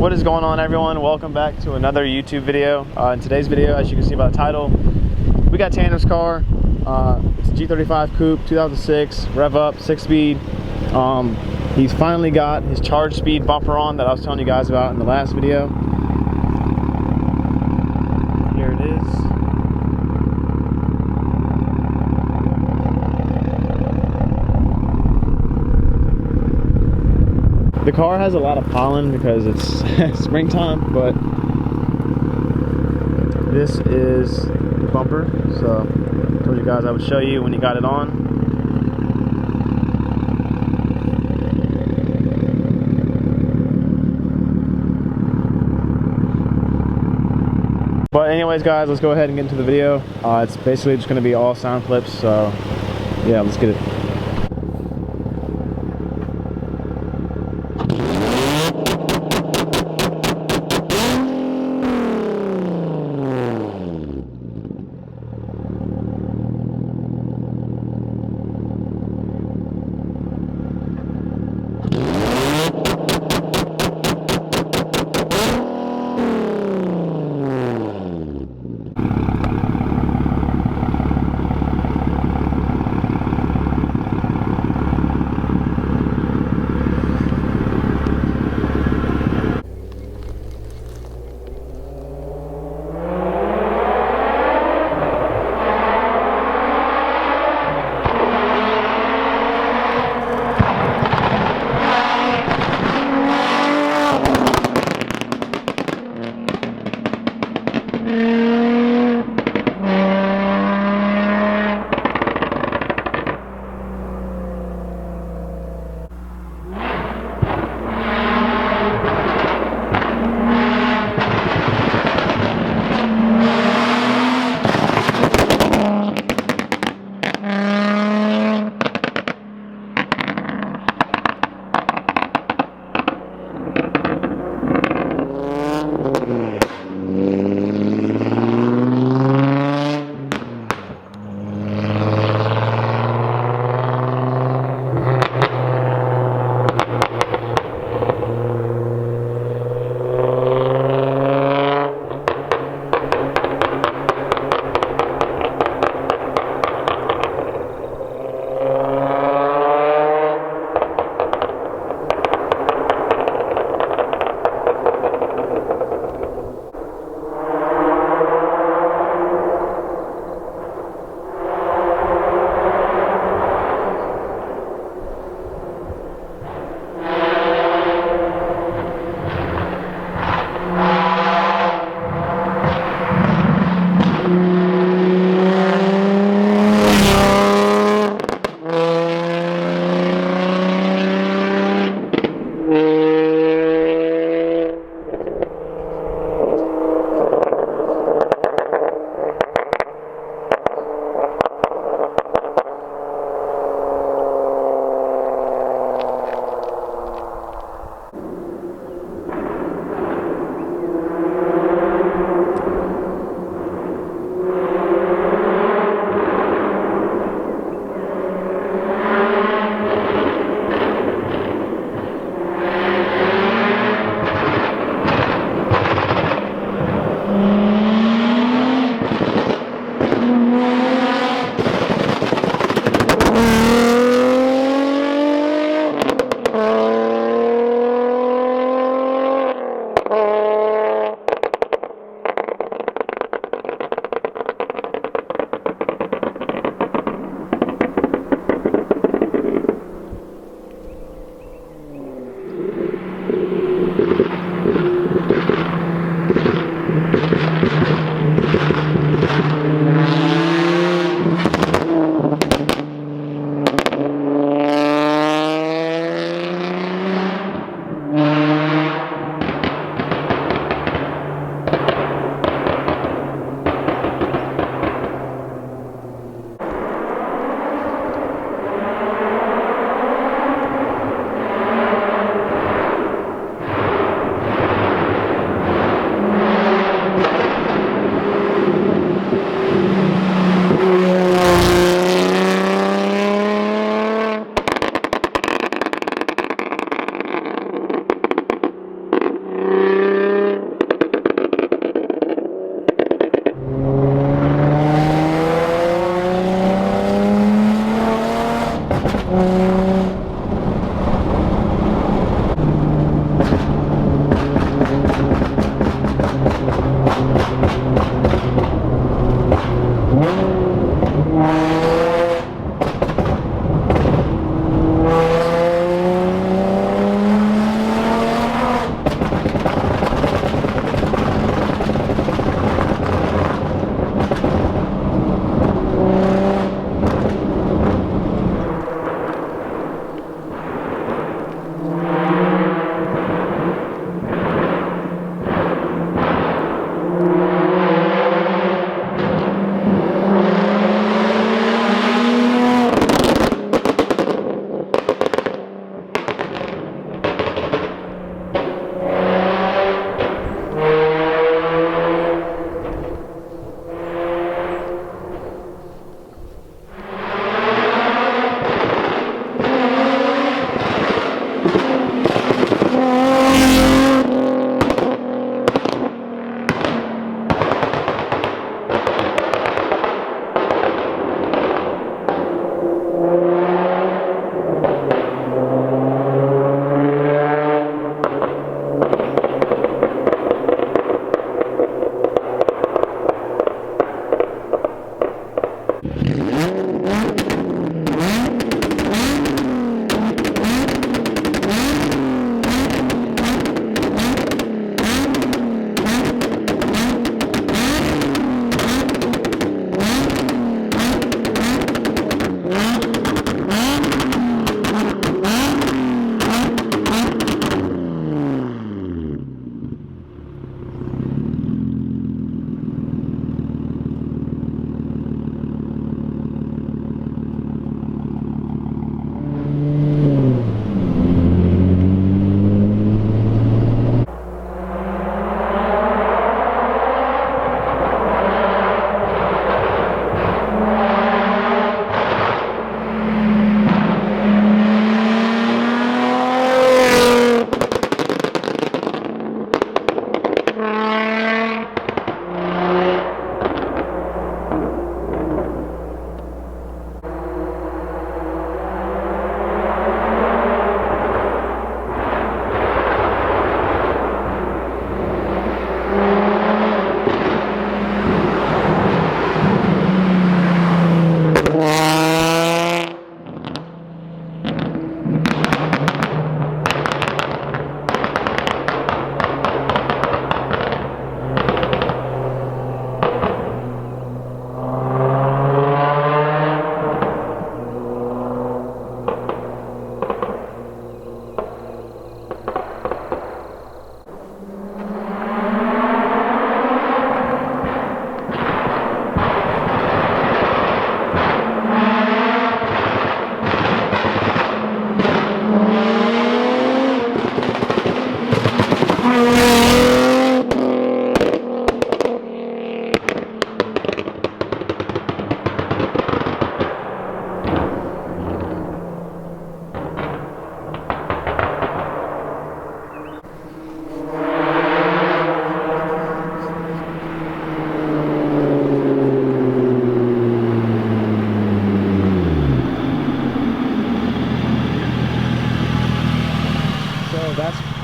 What is going on, everyone? Welcome back to another YouTube video. In today's video, as you can see by the title, we got Tandem's car. It's a G35 Coupe, 2006, Rev-Up, 6-speed. He's finally got his charge speed bumper on that I was telling you guys about in the last video. Here it is. The car has a lot of pollen because it's springtime, but this is the bumper. So I told you guys I would show you when you got it on. But anyways, guys, let's go ahead and get into the video. It's basically just going to be all sound clips, so yeah, let's get it.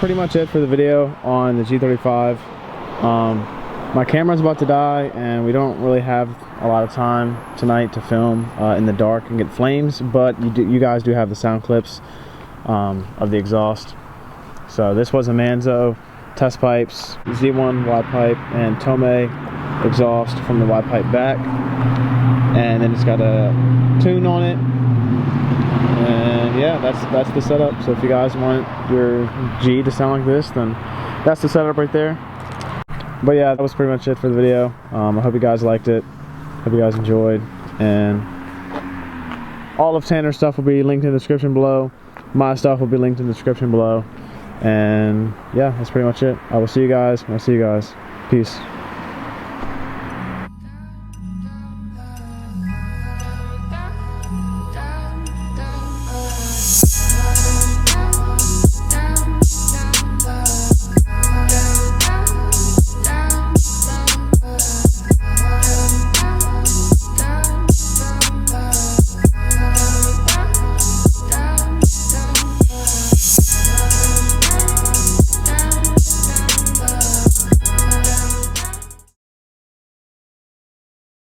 pretty much it for the video on the G35. My camera's about to die, and we don't really have a lot of time tonight to film in the dark and get flames, but you guys do have the sound clips of the exhaust. So this was a Manzo test pipes, Z1 Y-Pipe and Tomei exhaust from the Y-Pipe back, and then it's got a tune on it. And yeah, that's the setup. So if you guys want your G to sound like this, then that's the setup right there. But yeah, that was pretty much it for the video. I hope you guys liked it. Hope you guys enjoyed. And all of Tanner's stuff will be linked in the description below. My stuff will be linked in the description below. And yeah, that's pretty much it. I will see you guys when I see you guys. Peace.